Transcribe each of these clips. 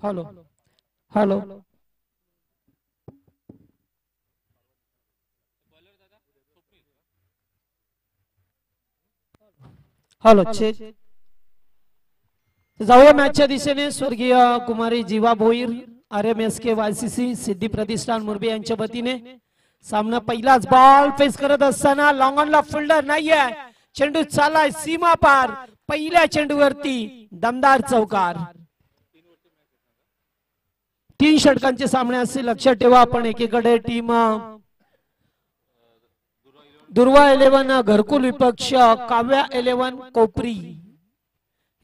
Hello hello hello check जाऊया मॅचच्या दिशेने. स्वर्गीय कुमारी जीवा भोईर RMSK YCC सिद्धी प्रतिष्ठान मुरबी यांच्या वतीने सामना पहिलाच बॉल फेस करत असताना लॉंग ऑनला फिल्डर नाहीये. चेंडू चालाय सीमा पार. पहिल्या चेंडूवरती दमदार चौकार. 3 षटकांचे सामने असतील लक्षात ठेवा. आपण एकीकडे टीम दुर्वा 11 घरकुल विपक्ष काव्या 11 कोपरी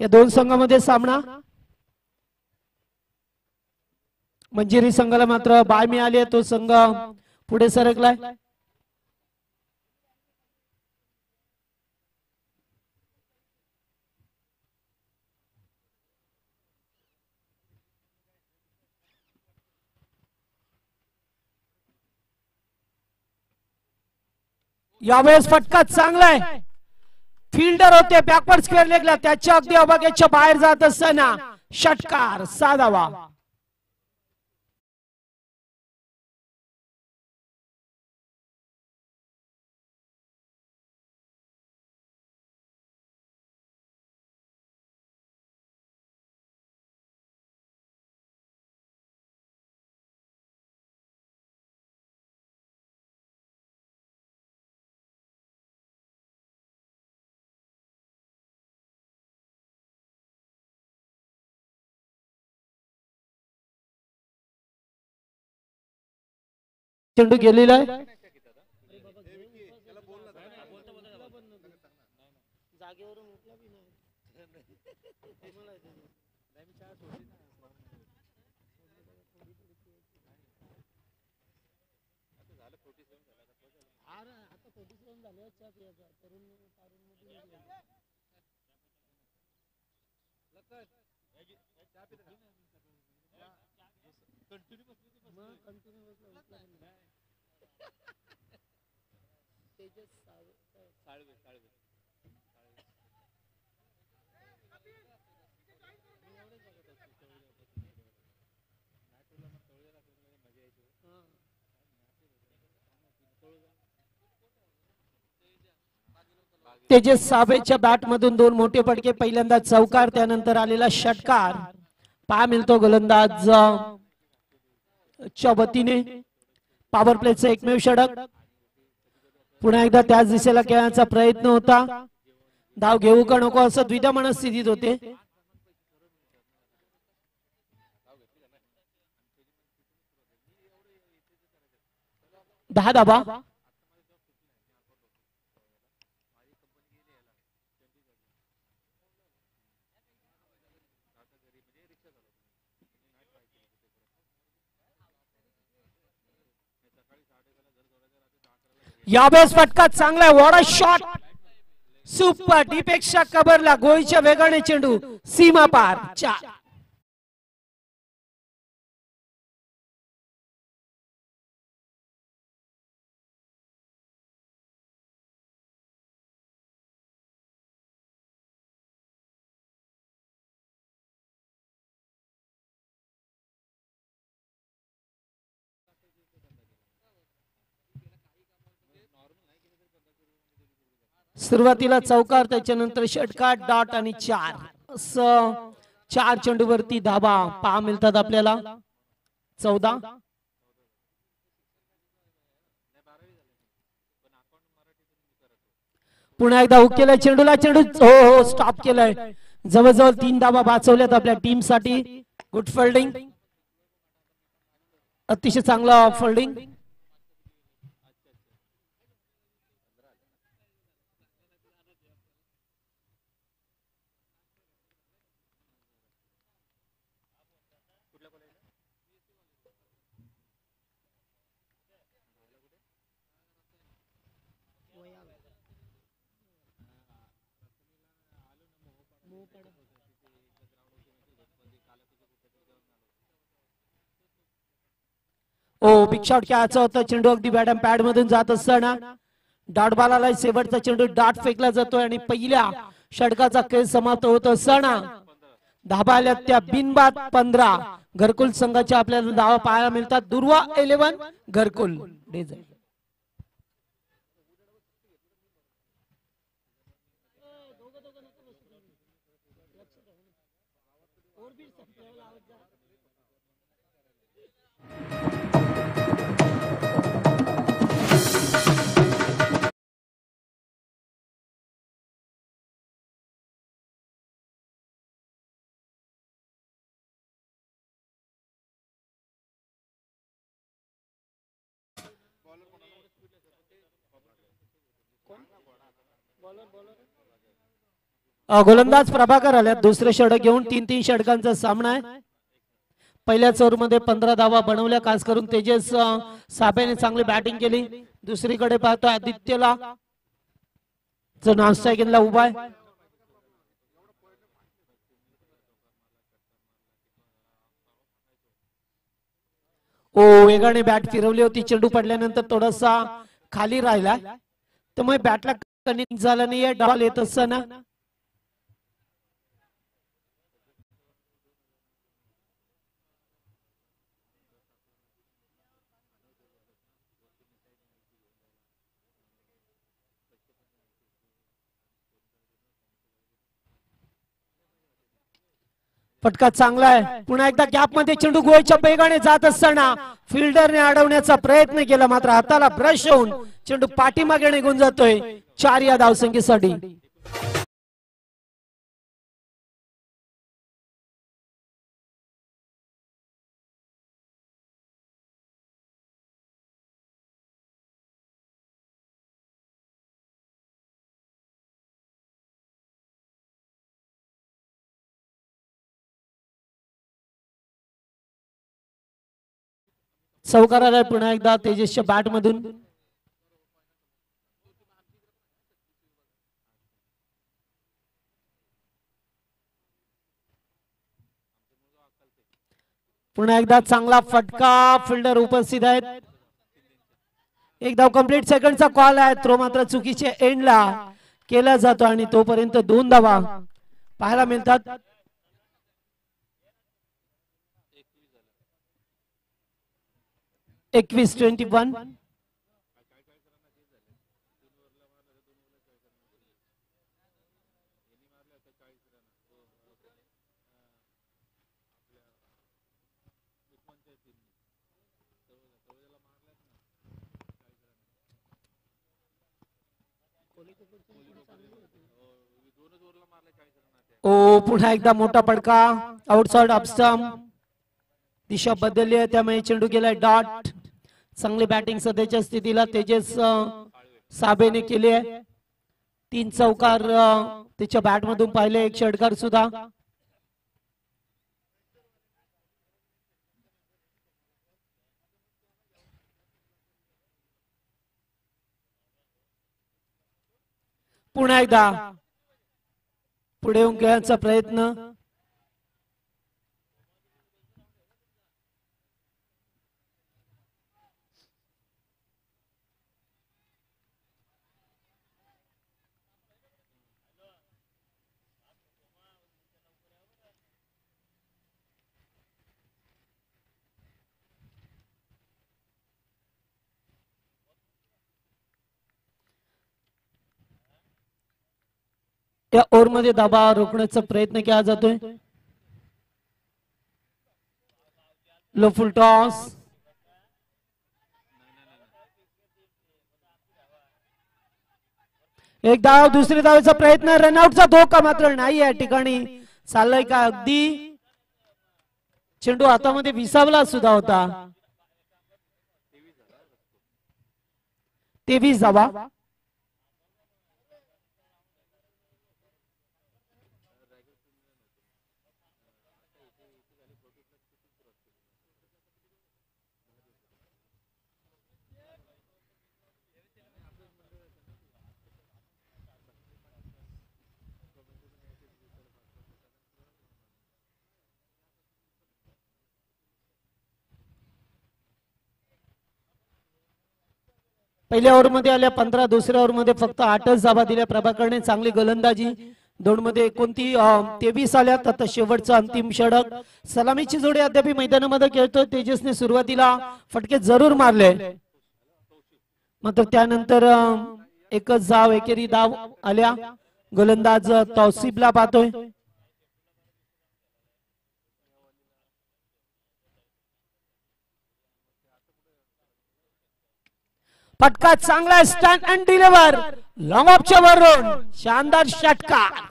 या 2 संघांमध्ये सामना. मंजिरी संघाला मात्र बाय मिळाली आहे. तो संघ पुढे सरकलाय. यावेळेस फटका चांगला आहे. फिल्डर होते बॅकवर्ड स्क्वेअर लेगला त्याच्या अगदी अवघ्याच्या बाहेर जात असताना षटकार 6 धावा. चेंडू गेलेला आहे. तेजस साबेच्या बॅट मधून 2 मोठे फटके. पहिल्यांदा चौकार त्यानंतर आलेला षटकार. पाय मिळतो गोलंदाज च्या वतीने. पॉवर प्लेचं एकमेव षटक. पुन्हा एकदा त्याच दिशेला खेळण्याचा प्रयत्न होता. धाव घेऊ का नको असं द्विधा मनस्थितीत होते. दहा धावा. यावेळेस फटका चांगला आहे. What a shot. सुपर डीपेक्षा कबरला. गोळीच्या वेगाने चेंडू सीमा पार. 4. सुरुवातीला चौकार त्याच्यानंतर षटकार डॉट आणि 4 असं 4 चेंडूवरती धाबा पहा मिळतात आपल्याला. 14. पुन्हा एकदा हुक केलाय चेंडूला. चेंडू हो स्टॉप केलाय. जवळजवळ 3 धाबा वाचवल्यात आपल्या टीम साठी. Good fielding. अतिशय चांगला फिल्डिंग. ओ बिग शॉट खेळायचा होता. चेंडू अगदी बॅटम पॅड मधून जात असताना डॉट बॉलला शेवटचा चेंडू डॉट फेकला जातोय आणि पहिल्या षटकाचा खेळ समाप्त होत असताना धाबा आल्या त्या बिनबाद 15. घरकुल संघाच्या आपल्याला धावा पाहायला मिळतात. दुर्वा 11 घरकुल डिझाईन. गोलंदाज प्रभाकर आल्यात दुसरे षटक घेऊन. 3-3 षटकांचा सामना आहे. पहिल्याच ओव्हरमध्ये 15 धावा बनवल्या. खास करून तेजस साबेने चांगली बॅटिंग केली. दुसरीकडे पाहतो आदित्यला जो नास्ट्रायकिंगला उभा आहे. वेगाने बॅट फिरवली होती. चेंडू पडल्यानंतर थोडासा खाली राहिला त्यामुळे बॅटला कनेक्ट झाला नाहीये. डॉल येत असताना फटका चांगला आहे. पुन्हा एकदा गॅप मध्ये चेंडू गोळीच्या वेगाने जात असताना फिल्डरने अडवण्याचा प्रयत्न केला मात्र हाताला ब्रश होऊन चेंडू पाठीमागे निघून जातोय. 4 या धावसंख्येसाठी. चौकार आलाय पुन्हा एकदा तेजसच्या बॅट मधून. पुन्हा एकदा चांगला फटका. फिल्डर उपस्थित आहेत. एक धाव कंप्लीट. सेकंडचा कॉल आहे. थ्रो मात्र चुकीच्या एंडला केला जातो आणि तोपर्यंत 2 धावा पाहायला मिळतात. 21-21. पुन्हा एकदा मोठा फटका. आउटसाइड ऑफस्टंप. दिशा बदलली आहे त्यामुळे चेंडू गेलाय डॉट. चांगली बॅटिंग सध्याच्या स्थितीला तेजस साबेने केली आहे. 3 चौकार त्याच्या बॅट मधून पाहिले. 1 षटकार सुद्धा. पुन्हा एकदा पुढे येऊन खेळण्याचा प्रयत्न. या ओव्हर मध्ये दाबा रोखण्याचा प्रयत्न केला जातोय. लो फुल टॉस. एक धाव. दुसरी धावेचा प्रयत्न. रनआउटचा धोका मात्र नाही या ठिकाणी. चाललंय का अगदी. चेंडू हातामध्ये विसावला सुद्धा होता. 23 धावा. पहिल्या ओव्हर मध्ये आल्या 15. दुसऱ्या ओव्हर मध्ये फक्त 8च धावा दिल्या. प्रभाकरने चांगली गोलंदाजी दोन मध्ये कोणती 23 आल्यात. आता शेवटचं अंतिम षटक. सलामीची जोडी अद्याप मैदानामध्ये खेळतोय. तेजसने सुरुवातीला फटके जरूर मारले, मात्र त्यानंतर एकच धाव, एकेरी धाव आल्या. गोलंदाज तौसिफला पाहतोय. फटका चांगला, स्टँड अँड डिलिव्हर, लॉंग ऑफच्या वरून शानदार षटकार.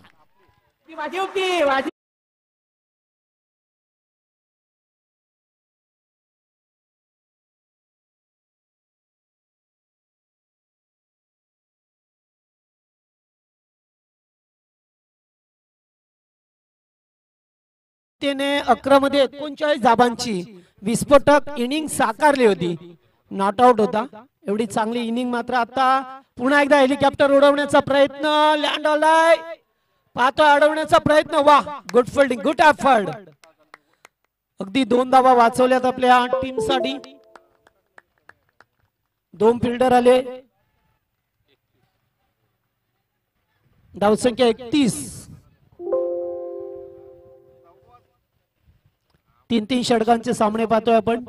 त्याने 11 मध्ये 39 धाबांची विस्फोटक इनिंग साकारली होती. नॉट आउट होता. एवढी चांगली इनिंग मात्र आता पुन्हा एकदा हेलिकॉप्टर उडवण्याचा प्रयत्न. लँड आलाय, पाहतो अडवण्याचा प्रयत्न. वा, गुड फिल्डिंग, गुड एफर्ट. अगदी 2 धावा वाचवल्यात आपल्या टीम साठी. 2 फिल्डर आले. धावसंख्या 31. 3-3 षटकांचे सामने पाहतोय आपण.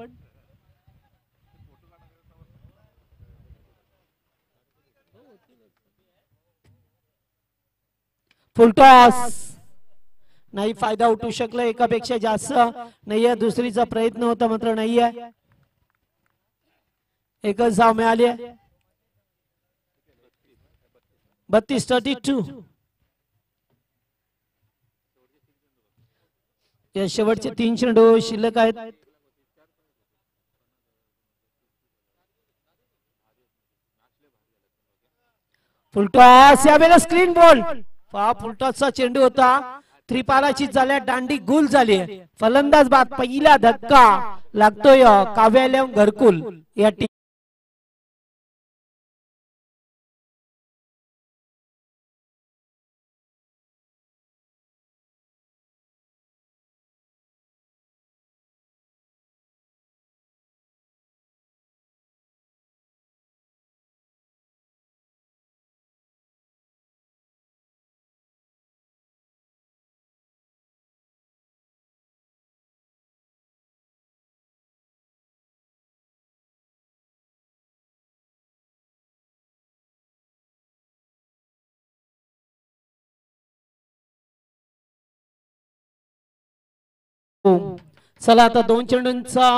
फुलटॉस नाही, फायदा उठू शकला. एकापेक्षा जास्त नाहीये. दुसरीचा प्रयत्न होता मात्र नाहीये. एकच धाव मिळाली. 32-32. या शेवटचे 3 चेंडू शिल्लक आहेत. फुलटॉस, यावेळेला स्क्रीन बॉल. फुलटॉसचा चेंडू होता. त्रिपालाची झाल्या, दांडी गुल झाली. फलंदाज बाद. पहिला धक्का लागतोय काव्यालय घरकुल या टीम. चला आता 2 चेंडूंचा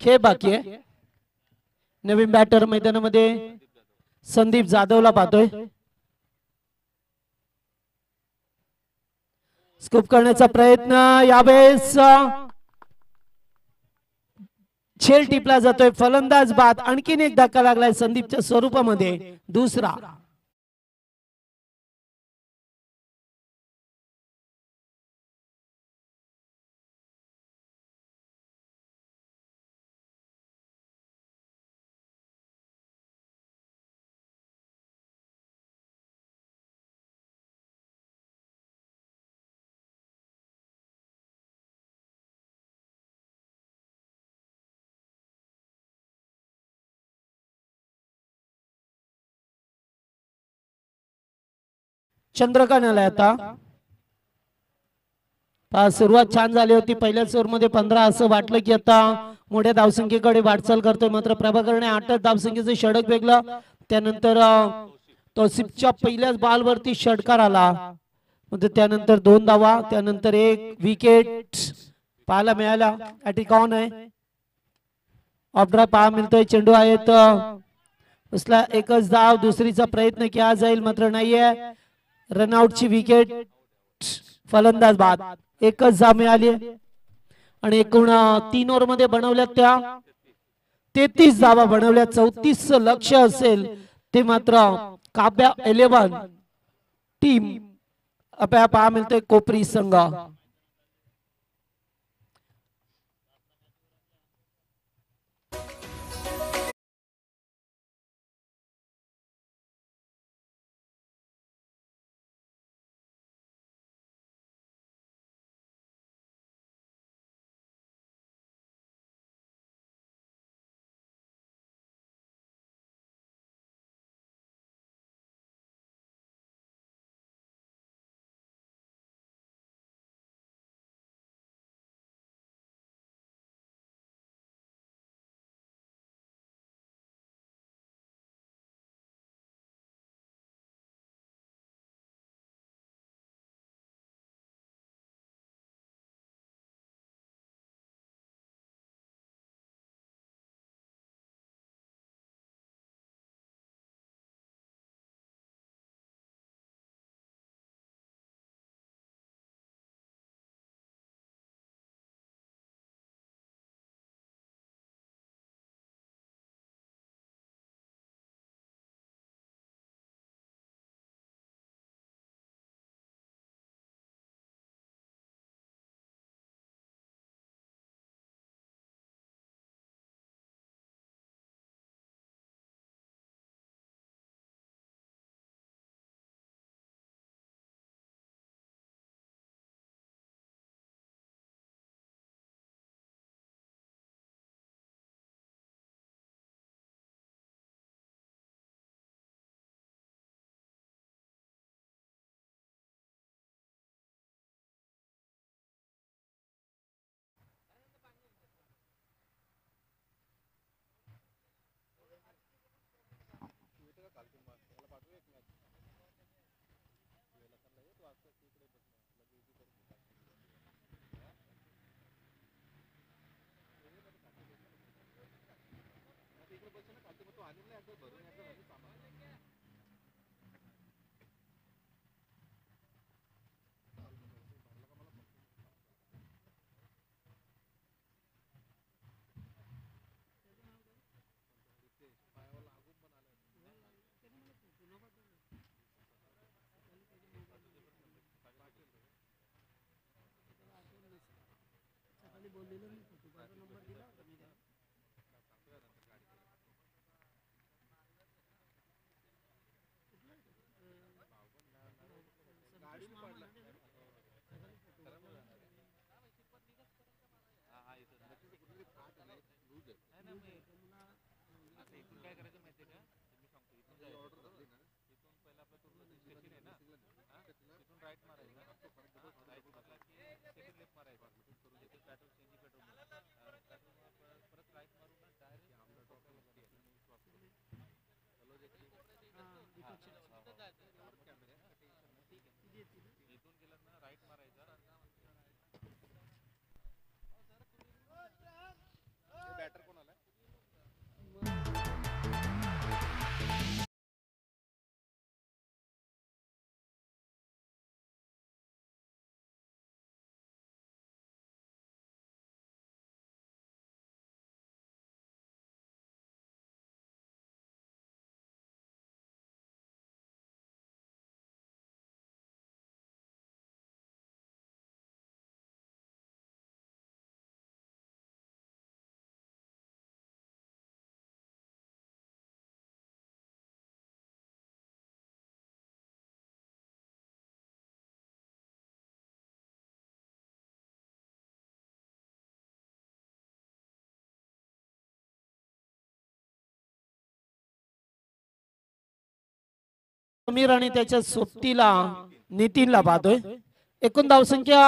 खेळ बाकी आहे. नवीन बॅटर मैदानामध्ये संदीप जाधवला पाहतोय. स्कूप करण्याचा प्रयत्न. यावेळेस झेल टिपला जातोय. फलंदाज बाद. आणखीन एक धक्का लागलाय संदीपच्या स्वरूपामध्ये, दुसरा. चंद्रकांत आलाय आता. सुरुवात छान झाली होती. पहिल्या ओव्हर मध्ये 15. असं वाटलं की आता मोठ्या धावसंख्येकडे वाटचाल करतोय, मात्र प्रभाकरने 8 धावसंख्येचं षटक वेगलं. त्यानंतर तौसिफच्या पहिल्याच बॉलवरती षटकार आला. म्हणजे त्यानंतर 2 धावा, त्यानंतर 1 विकेट पाहायला मिळाला. अटॅक ऑन आहे. ऑफ ड्राइव्ह पाहा मिळतोय. चेंडू आहेत उसला एकच धाव. दुसरीचा प्रयत्न केला जाईल मात्र नाहीये. रनआउटची विकेट. फलंदाज बाद. एकच धाव मिळाली आणि एकूण 3 ओव्हर मध्ये बनवल्यात त्या 33 धावा बनवल्या. 34 लक्ष असेल ते मात्र काव्या 11 टीम आपल्याला पाहा मिळतोय कोपरी संघ. समीर आणि त्याच्या सोबतीला नितीनला पाहतोय. एकूण धावसंख्या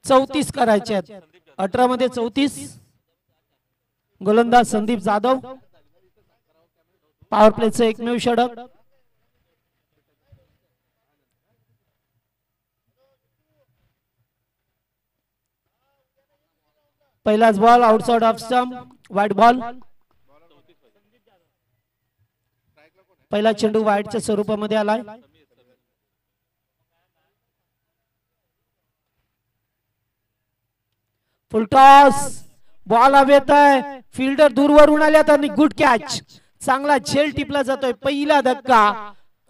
34 करायच्या आहेत. 18 मध्ये 34. गोलंदाज संदीप जाधव. पॉवर प्लेचं एकमेव षटक. पहिलाच ball outside off stump, wide ball. पहिला चेंडू वाईडच्या स्वरूपामध्ये आलाय. फुलटॉस, बॉल हवेत आहे. फिल्डर दूरवरून आल्यात आणि गुड कॅच. चांगला झेल टिपला जातोय. पहिला धक्का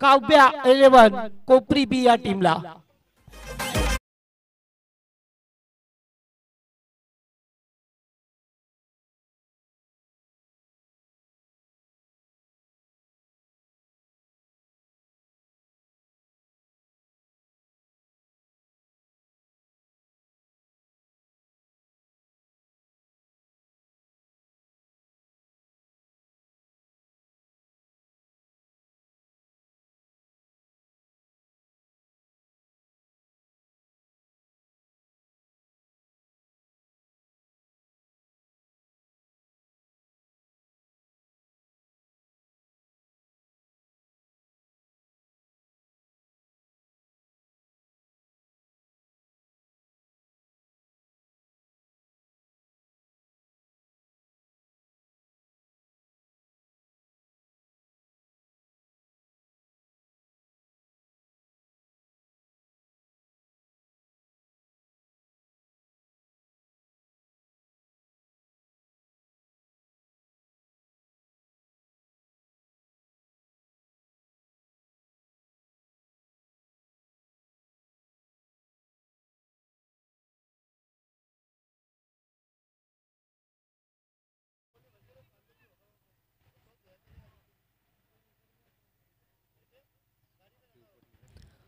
काव्या 11 कोपरी बी या टीमला.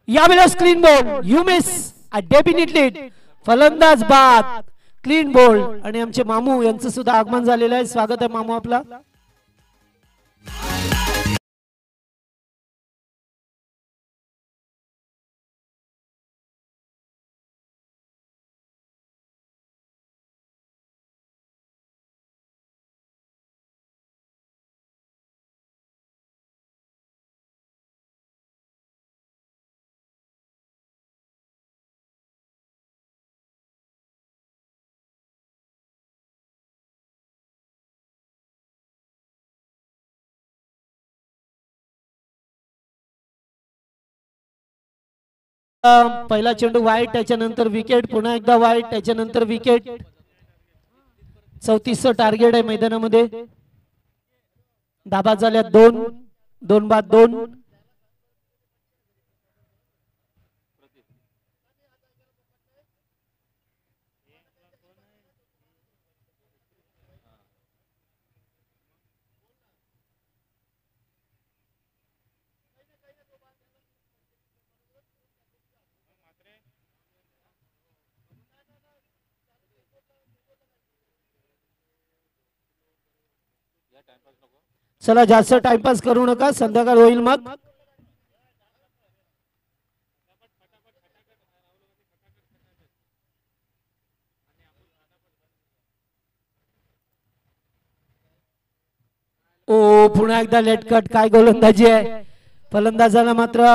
यावेळेस clean ball. You miss definitely. फलंदाज बाद, क्लीन बॉल. आणि आमचे मामू यांचं सुद्धा आगमन झालेलं आहे. स्वागत आहे मामू आपला. पहिला चेंडू वाईट, त्याच्यानंतर विकेट, पुन्हा एकदा वाईट, त्याच्यानंतर विकेट. 34 टार्गेट आहे मैदानामध्ये. धाबा झाल्या 2, 2 बाद 2. चला जास्त टाइमपास करू नका, संध्याकाळ होईल मग. ओ पुन्हा एकदा लेटकट. काय गोलंदाजी आहे. फलंदाजाला मात्र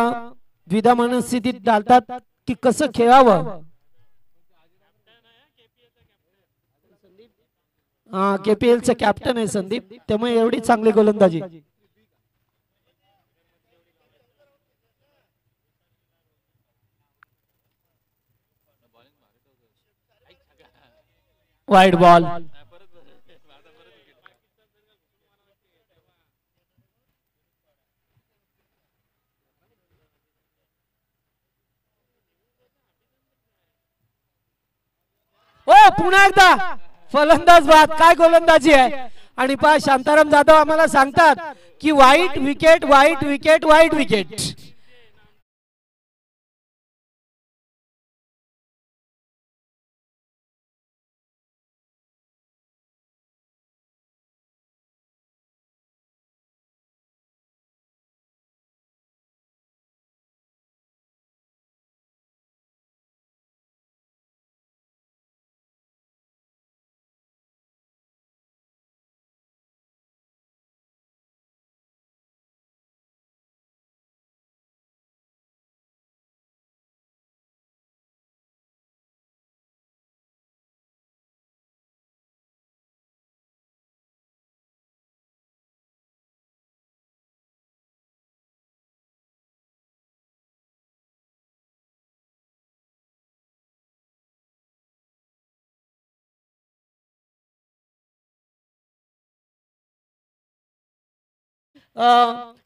द्विधा मनस्थितीत डालतात की कसं खेळावं. KPL चा कॅप्टन आहे संदीप, त्यामुळे एवढी चांगली गोलंदाजी. Wide ball. ओ पुन्हा एकदा फलंदाज बाद. काय गोलंदाजी आहे. आणि पहा शांताराम जाधव आम्हाला सांगतात की वाईट विकेट, वाईट विकेट, वाईट विकेट.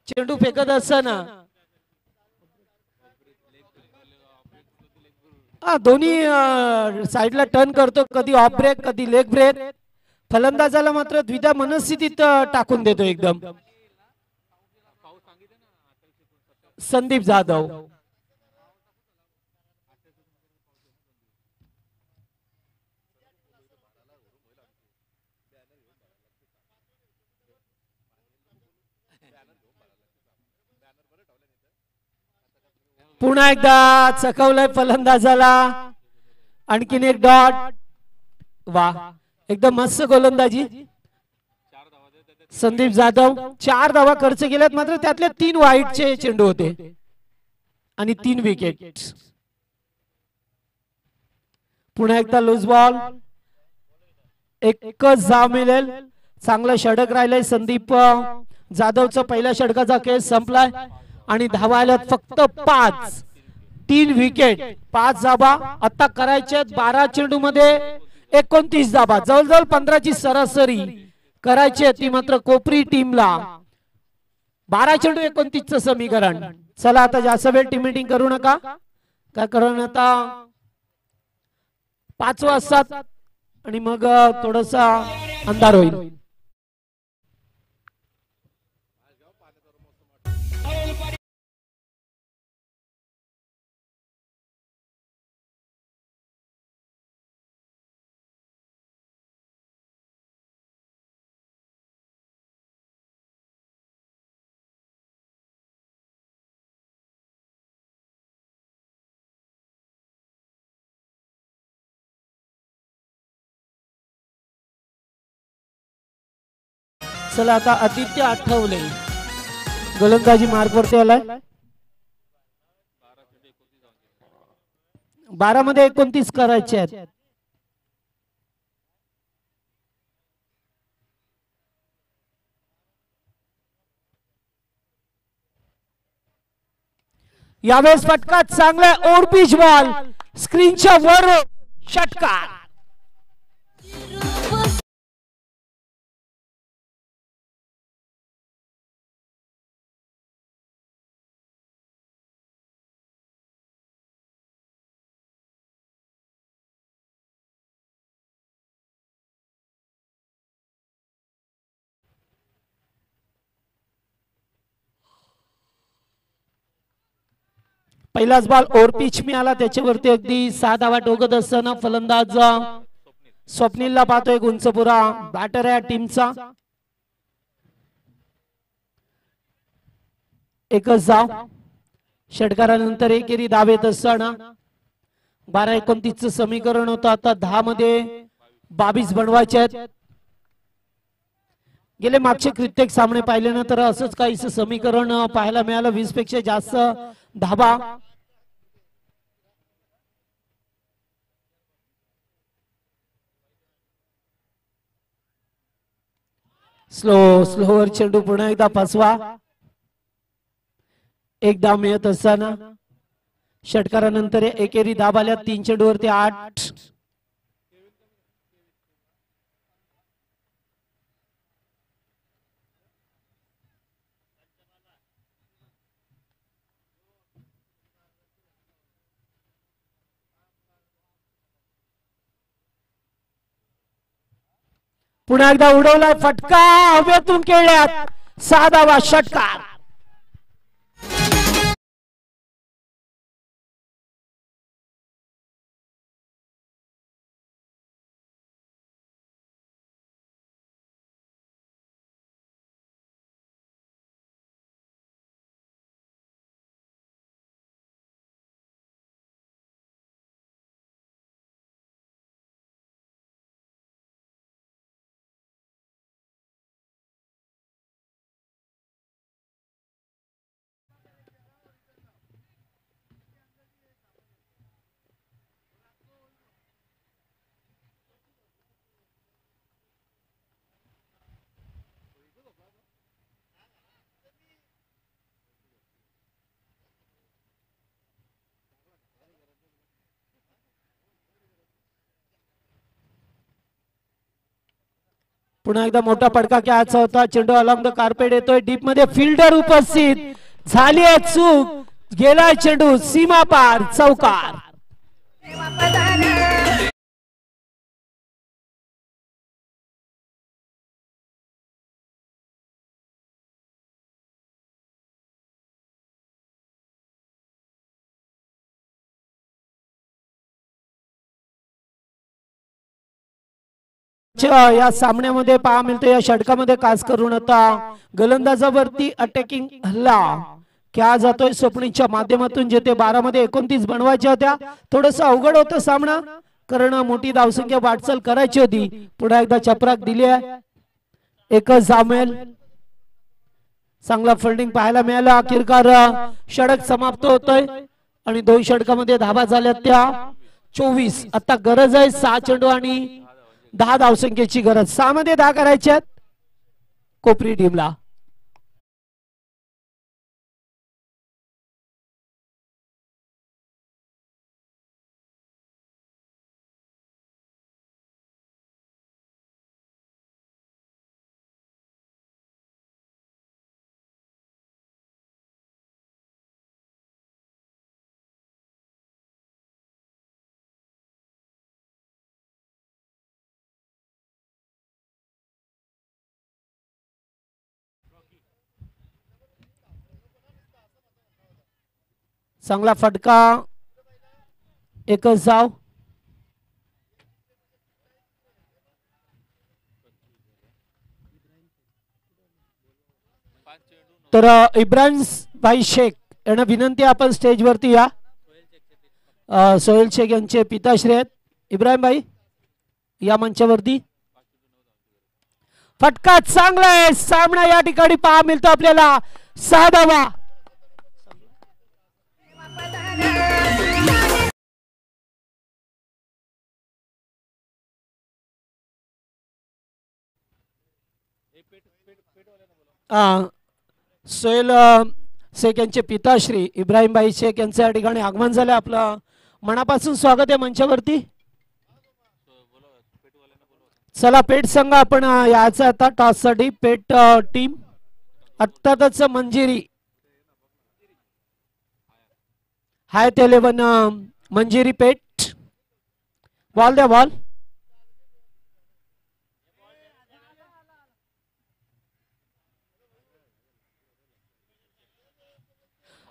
चेंडू फेकत असताना दोन्ही साइडला टर्न करतो, कधी ऑफ ब्रेक कधी लेग ब्रेक. फलंदाजाला मात्र द्विधा मनस्थितीत टाकून देतो एकदम. संदीप जाधव. पुन्हा एकदा चकवलंय फलंदाजाला. आणखीन एक डॉट. वा एकदम मस्त गोलंदाजी. संदीप जाधव 4 धावा खर्च केल्यात, मात्र त्यातले 3 वाईटचे चेंडू होते आणि 3 विकेट. पुन्हा एकदा लूज बॉल. एकच धाव मिळेल. चांगलं षटक राहिलंय संदीप जाधवचा. पहिल्या षटकाचा खेळ संपलाय आणि धावा आल्यात फक्त 5. 3 विकेट, 5 धावा आता करायच्या. 12 चेंडू मध्ये 29 धावा, जवळजवळ 15ची सरासरी करायची ती मात्र कोपरी टीमला. 12 चेंडू 29 चं समीकरण. चला आता जास्त वेळ टीम मीटिंग करू नका. काय करून आता 5 वाजतात आणि मग थोडासा अंधार होईल. चला आता आदित्य आठवले गोलंदाजी मार्क वरती आलाय. 12 मध्ये 29 करायचे आहेत. यावेळेस फटका चांगला ओव्हर पिच बॉल स्क्रीनच्या वर षटकार. पहिलाच बॉल ओव्हर पिच मिळाला त्याच्यावरती अगदी 6 धावा ठोकत असताना फलंदाज स्वप्नीलला पाहतोय गुंचपुरा बॅटर आहे टीमचा. एकच धाव षटकारानंतर एकेरी धाव येत असताना 12-29 समीकरण होतं. आता 10 मध्ये 22 बनवायचे आहेत. गेले मागचे कित्येक सामने पाहिल्यानंतर असंच काहीच समीकरण पाहायला मिळालं. 20 पेक्षा जास्त धावा. स्लोवर चेंडू पुन्हा एकदा फसवा. एक धाव मिळत असताना षटकारानंतर एकेरी धाव आल्या 3 चेंडूवरती 8. पुन्हा एकदा उडवलाय फटका हवेतून खेळल्यात 6 धावा षटकार. पुन्हा एकदा मोठा फटका घ्यायचा होता. चेंडू अलॉंग द कार्पेट येतोय डीप मध्ये. फिल्डर उपस्थित झाली आहे चूक. गेलाय चेंडू सीमा पार चौकार. या सामन्यामध्ये पहा मिळतो. या षटकामध्ये खास करून आता गोलंदाजावरती अटॅकिंग हल्ला क्या जातोय स्वप्नीलच्या माध्यमातून. जेथे 12 मध्ये 29 बनवायच्या होत्या. थोडस अवघड होतं सामना कारण मोठी धावसंख्या वाटचाल करायची होती. पुन्हा एकदा चपराक दिली आहे. एकच जामेल. चांगला फिल्डिंग पाहायला मिळाला. अखेरकार षटक समाप्त होतोय आणि 2 षटकामध्ये धावा झाल्या त्या 24. आता गरज आहे 6 चेंडू आणि 10 धावसंख्येची गरज. 6 मध्ये 10 करायच्यात कोपरी टीमला. चांगला फटका. एकच धाव. तर इब्राहिम भाई शेख यांना विनंती आपण स्टेज वरती या. सोहेल शेख यांचे पिताश्री आहेत. इब्राहिम भाई या मंचावरती. फटका चांगला आहे. सामना या ठिकाणी पहा मिळतो आपल्याला 6 धावा. सोहेल शेख यांचे पिताश्री इब्राहिमभाई शेख यांचं या ठिकाणी आगमन झालं. आपलं मनापासून स्वागत आहे मंचावरती. चला पेट संघ आपण यायचं आता टॉस साठी. पेट टीम अर्थातच मंजिरी हायत 11 मंजिरी पेट. बॉल द्या बॉल.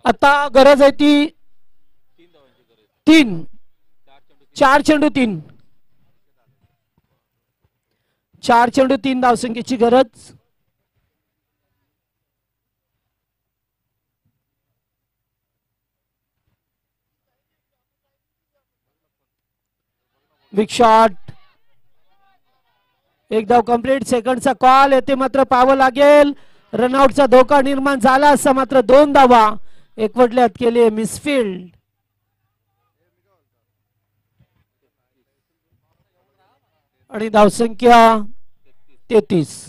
आता गरज आहे ती 3 4 चेंडू 3 4 चेंडू 3 धावसंख्येची गरज. Big shot. एक धाव कंप्लीट. सेकंडचा कॉल येते मात्र पाहावं लागेल. रनआउटचा धोका निर्माण झाला असता मात्र 2 धावा एकवटल्यात केले मिसफिल्ड. आणि धावसंख्या 33.